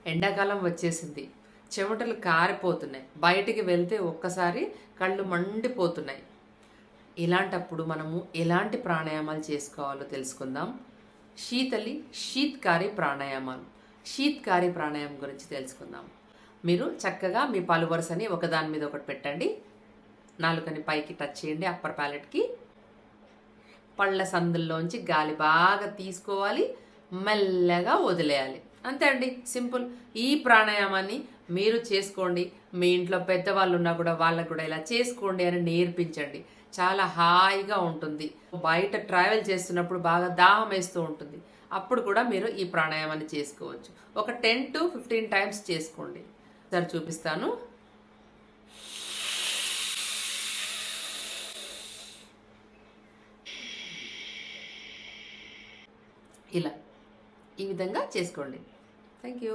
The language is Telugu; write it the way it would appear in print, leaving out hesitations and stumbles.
ఎండాకాలం వచ్చేసింది, చెమటలు కారిపోతున్నాయి, బయటికి వెళ్తే ఒక్కసారి కళ్ళు మండిపోతున్నాయి. ఇలాంటప్పుడు మనము ఎలాంటి ప్రాణాయామాలు చేసుకోవాలో తెలుసుకుందాం. శీత్కారి ప్రాణాయామాలు. శీత్కారి ప్రాణాయామం గురించి తెలుసుకుందాం. మీరు చక్కగా మీ పలు వరుసని ఒకదాని మీద ఒకటి పెట్టండి. నాలుకని పైకి టచ్ చేయండి, అప్పర్ ప్యాలెట్కి. పళ్ళ సందుల్లోంచి గాలి బాగా తీసుకోవాలి, మెల్లగా వదిలేయాలి. అంతే అండి, సింపుల్. ఈ ప్రాణాయామాన్ని మీరు చేసుకోండి. మీ ఇంట్లో పెద్దవాళ్ళు ఉన్నా కూడా వాళ్ళకు కూడా ఇలా చేసుకోండి అని నేర్పించండి. చాలా హాయిగా ఉంటుంది. బయట ట్రావెల్ చేస్తున్నప్పుడు బాగా దాహం వేస్తూ ఉంటుంది, అప్పుడు కూడా మీరు ఈ ప్రాణాయామాన్ని చేసుకోవచ్చు. ఒక 10 to 15 టైమ్స్ చేసుకోండి. సరే చూపిస్తాను. ఇలా ఈ విధంగా చేసుకోండి. Thank you.